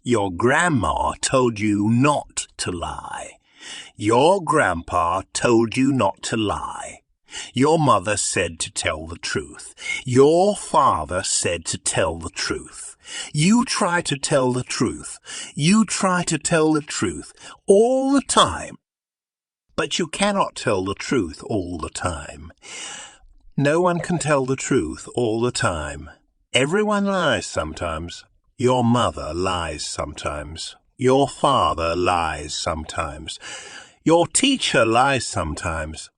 Your grandma told you not to lie. Your grandpa told you not to lie. Your mother said to tell the truth. Your father said to tell the truth. You try to tell the truth. You try to tell the truth all the time. But you cannot tell the truth all the time. No one can tell the truth all the time. Everyone lies sometimes. Your mother lies sometimes. Your father lies sometimes. Your teacher lies sometimes.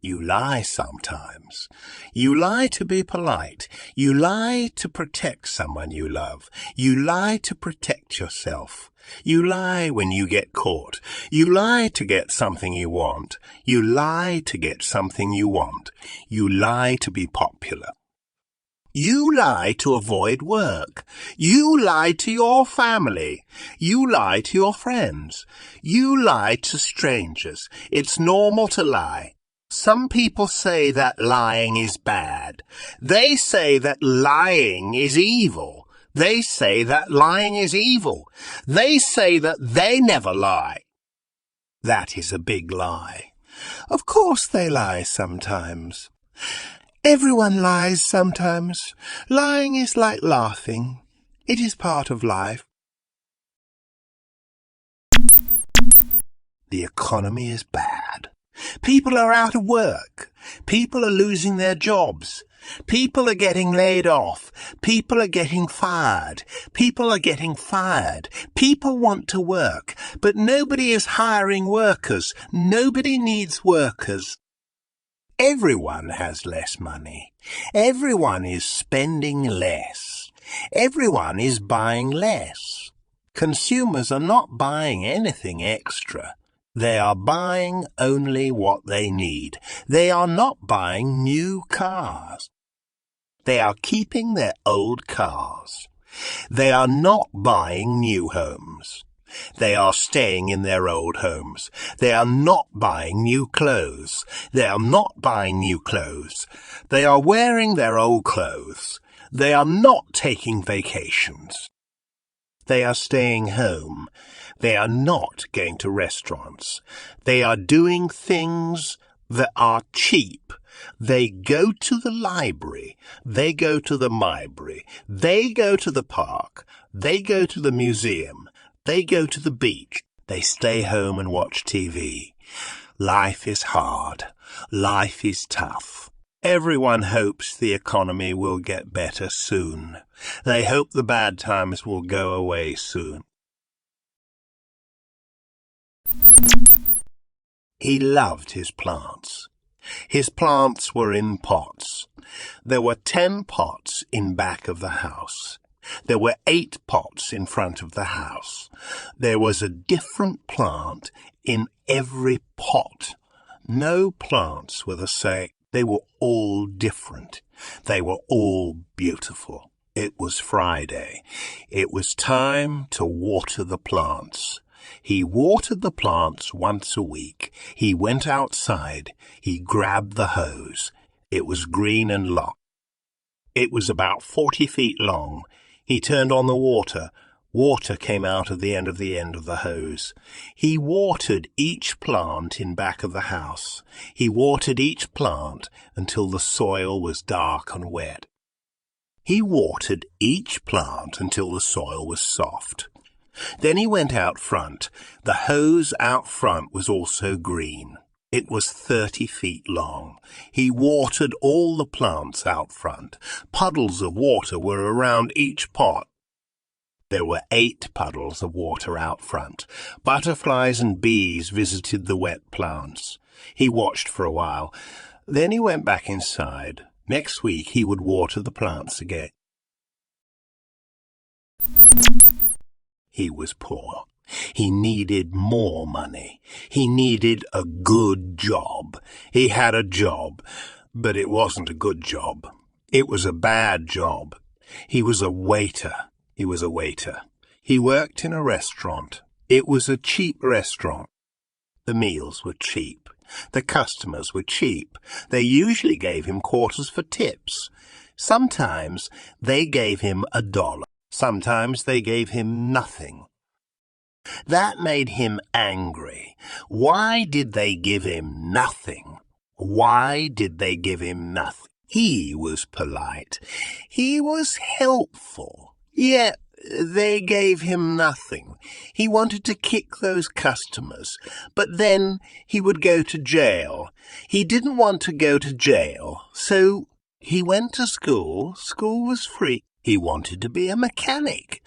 You lie sometimes. You lie to be polite. You lie to protect someone you love. You lie to protect yourself. You lie when you get caught. You lie to get something you want. You lie to get something you want. You lie to be popular. You lie to avoid work. You lie to your family. You lie to your friends. You lie to strangers. It's normal to lie. Some people say that lying is bad. They say that lying is evil. They say that lying is evil. They say that they never lie. That is a big lie. Of course they lie sometimes. Everyone lies sometimes. Lying is like laughing. It is part of life. The economy is bad. People are out of work. People are losing their jobs. People are getting laid off. People are getting fired. People are getting fired. People want to work, but nobody is hiring workers. Nobody needs workers. Everyone has less money. Everyone is spending less. Everyone is buying less. Consumers are not buying anything extra. They are buying only what they need. They are not buying new cars. They are keeping their old cars. They are not buying new homes. They are staying in their old homes. They are not buying new clothes. They are not buying new clothes. They are wearing their old clothes. They are not taking vacations. They are staying home. They are not going to restaurants. They are doing things that are cheap. They go to the library. They go to the library. They go to the park. They go to the museum. They go to the beach. They stay home and watch TV. Life is hard. Life is tough. Everyone hopes the economy will get better soon. They hope the bad times will go away soon. He loved his plants. His plants were in pots. There were 10 pots in back of the house. There were 8 pots in front of the house. There was a different plant in every pot. No plants were the same. They were all different. They were all beautiful. It was Friday. It was time to water the plants. He watered the plants once a week. He went outside. He grabbed the hose. It was green and long. It was about 40 feet long. He turned on the water. Water came out of the end of the hose. He watered each plant in back of the house. He watered each plant until the soil was dark and wet. He watered each plant until the soil was soft. Then he went out front. The hose out front was also green. It was 30 feet long. He watered all the plants out front. Puddles of water were around each pot. There were 8 puddles of water out front. Butterflies and bees visited the wet plants. He watched for a while. Then he went back inside. Next week he would water the plants again. He was poor. He needed more money. He needed a good job. He had a job, but it wasn't a good job. It was a bad job. He was a waiter. He was a waiter. He worked in a restaurant. It was a cheap restaurant. The meals were cheap. The customers were cheap. They usually gave him quarters for tips. Sometimes they gave him $1. Sometimes they gave him nothing. That made him angry. Why did they give him nothing? Why did they give him nothing? He was polite. He was helpful. Yet they gave him nothing. He wanted to kick those customers, but then he would go to jail. He didn't want to go to jail, so he went to school. School was free. He wanted to be a mechanic.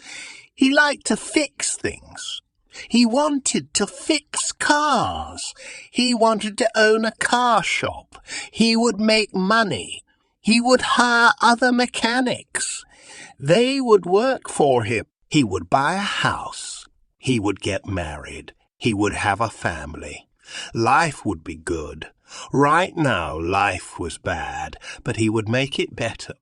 He liked to fix things. He wanted to fix cars. He wanted to own a car shop. He would make money. He would hire other mechanics. They would work for him. He would buy a house. He would get married. He would have a family. Life would be good. Right now, life was bad, but he would make it better.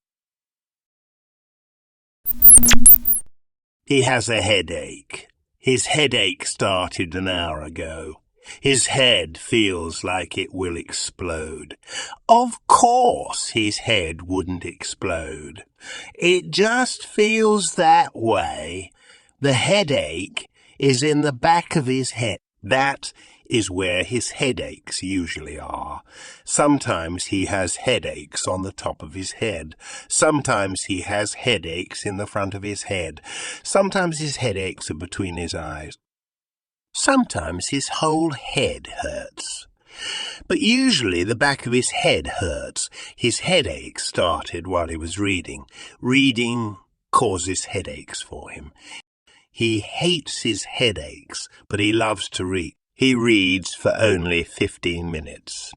He has a headache. His headache started an hour ago. His head feels like it will explode. Of course his head wouldn't explode. It just feels that way. The headache is in the back of his head. That is where his headaches usually are. Sometimes he has headaches on the top of his head. Sometimes he has headaches in the front of his head. Sometimes his headaches are between his eyes. Sometimes his whole head hurts. But usually the back of his head hurts. His headache started while he was reading. Reading causes headaches for him. He hates his headaches, but he loves to read. He reads for only 15 minutes.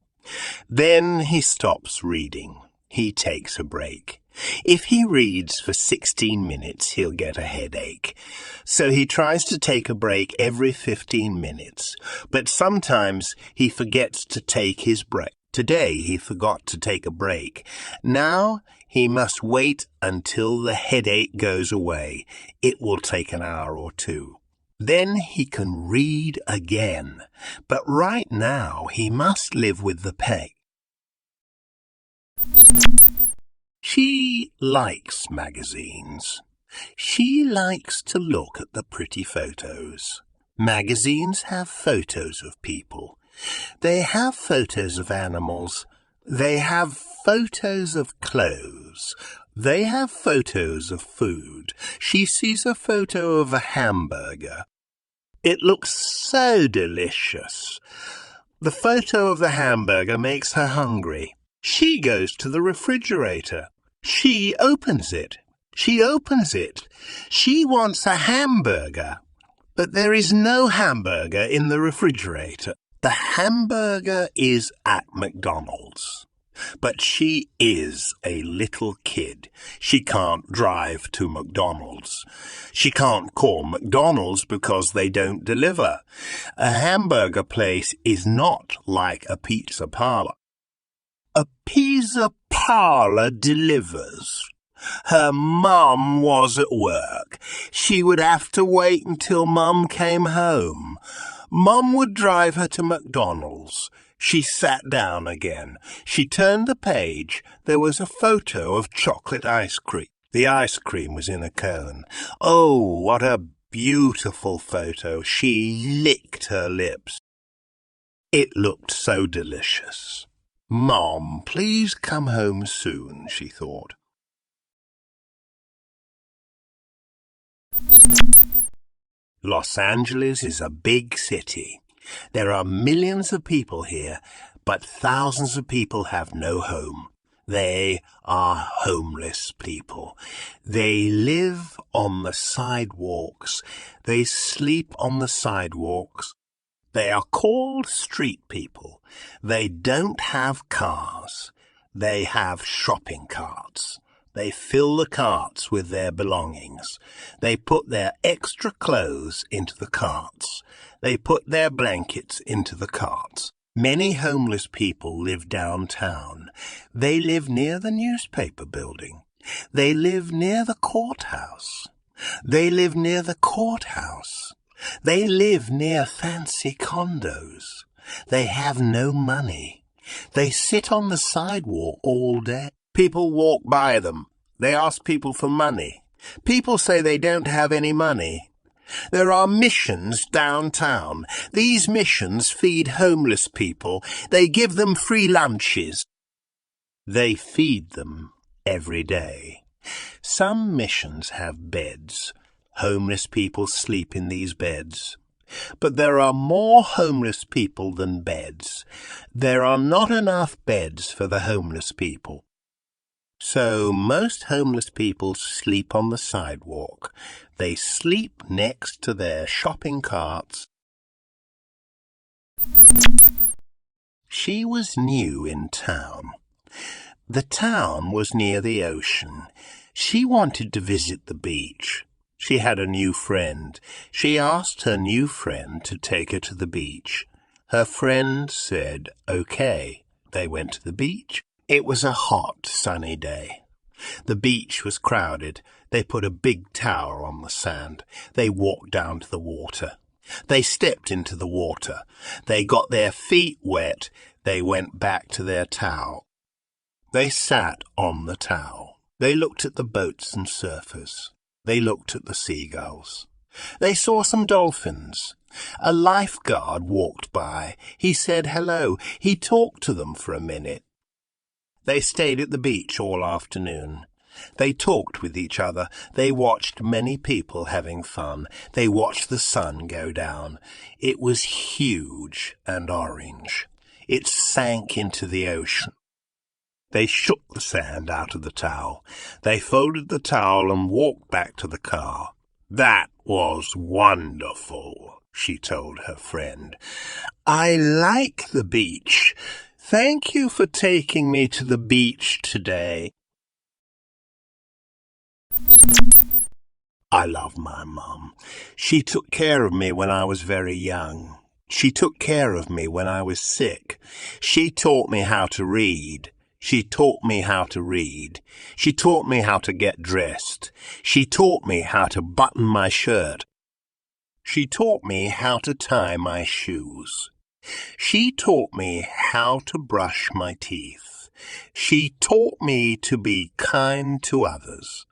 Then he stops reading. He takes a break. If he reads for 16 minutes, he'll get a headache. So he tries to take a break every 15 minutes. But sometimes he forgets to take his break. Today he forgot to take a break. Now he must wait until the headache goes away. It will take an hour or two. Then he can read again. But right now he must live with the pain. She likes magazines. She likes to look at the pretty photos. Magazines have photos of people. They have photos of animals. They have photos of clothes. They have photos of food. She sees a photo of a hamburger. It looks so delicious. The photo of the hamburger makes her hungry. She goes to the refrigerator. She opens it. She opens it. She wants a hamburger. But there is no hamburger in the refrigerator. The hamburger is at McDonald's. But she is a little kid. She can't drive to McDonald's. She can't call McDonald's because they don't deliver. A hamburger place is not like a pizza parlor. A pizza parlor delivers. Her mum was at work. She would have to wait until Mum came home. Mum would drive her to McDonald's. She sat down again. She turned the page. There was a photo of chocolate ice cream. The ice cream was in a cone. Oh, what a beautiful photo. She licked her lips. It looked so delicious. Mom, please come home soon, she thought. Los Angeles is a big city. There are millions of people here, but thousands of people have no home. They are homeless people. They live on the sidewalks. They sleep on the sidewalks. They are called street people. They don't have cars. They have shopping carts. They fill the carts with their belongings. They put their extra clothes into the carts. They put their blankets into the carts. Many homeless people live downtown. They live near the newspaper building. They live near the courthouse. They live near the courthouse. They live near fancy condos. They have no money. They sit on the sidewalk all day. People walk by them. They ask people for money. People say they don't have any money. There are missions downtown. These missions feed homeless people. They give them free lunches. They feed them every day. Some missions have beds. Homeless people sleep in these beds. But there are more homeless people than beds. There are not enough beds for the homeless people. So most homeless people sleep on the sidewalk. They sleep next to their shopping carts. She was new in town. The town was near the ocean. She wanted to visit the beach. She had a new friend. She asked her new friend to take her to the beach. Her friend said, "Okay." They went to the beach. It was a hot, sunny day. The beach was crowded. They put a big towel on the sand. They walked down to the water. They stepped into the water. They got their feet wet. They went back to their towel. They sat on the towel. They looked at the boats and surfers. They looked at the seagulls. They saw some dolphins. A lifeguard walked by. He said hello. He talked to them for a minute. They stayed at the beach all afternoon. They talked with each other. They watched many people having fun. They watched the sun go down. It was huge and orange. It sank into the ocean. They shook the sand out of the towel. They folded the towel and walked back to the car. "That was wonderful," she told her friend. "I like the beach. Thank you for taking me to the beach today." I love my mum. She took care of me when I was very young. She took care of me when I was sick. She taught me how to read. She taught me how to read. She taught me how to get dressed. She taught me how to button my shirt. She taught me how to tie my shoes. She taught me how to brush my teeth. She taught me to be kind to others.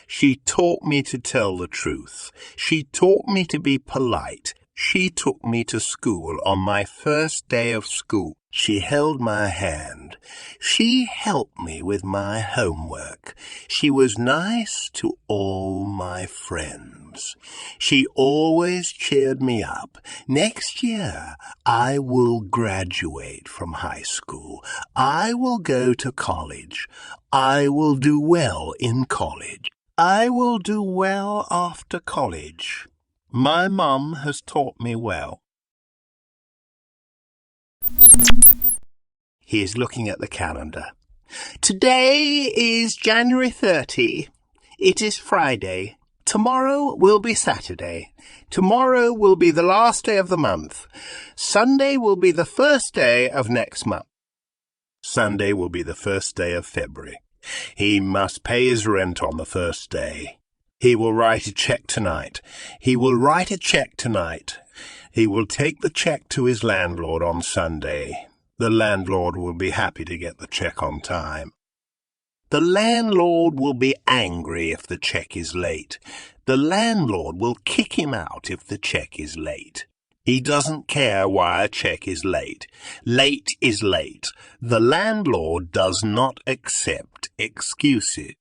She taught me to tell the truth. She taught me to be polite. She took me to school on my first day of school. She held my hand. She helped me with my homework. She was nice to all my friends. She always cheered me up. Next year, I will graduate from high school. I will go to college. I will do well in college. I will do well after college. My mum has taught me well. He is looking at the calendar. Today is January 30. It is Friday. Tomorrow will be Saturday. Tomorrow will be the last day of the month. Sunday will be the first day of next month. Sunday will be the first day of February. He must pay his rent on the first day. He will write a check tonight. He will write a check tonight. He will take the check to his landlord on Sunday. The landlord will be happy to get the check on time. The landlord will be angry if the check is late. The landlord will kick him out if the check is late. He doesn't care why a check is late. Late is late. The landlord does not accept excuses.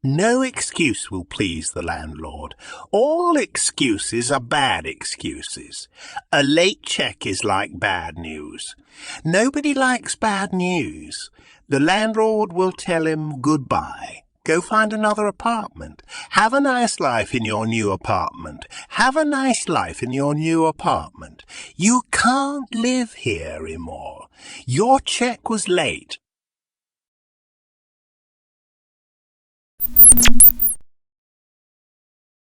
No excuse will please the landlord. All excuses are bad excuses. A late check is like bad news. Nobody likes bad news. The landlord will tell him goodbye. Go find another apartment. Have a nice life in your new apartment. Have a nice life in your new apartment. You can't live here anymore. Your check was late.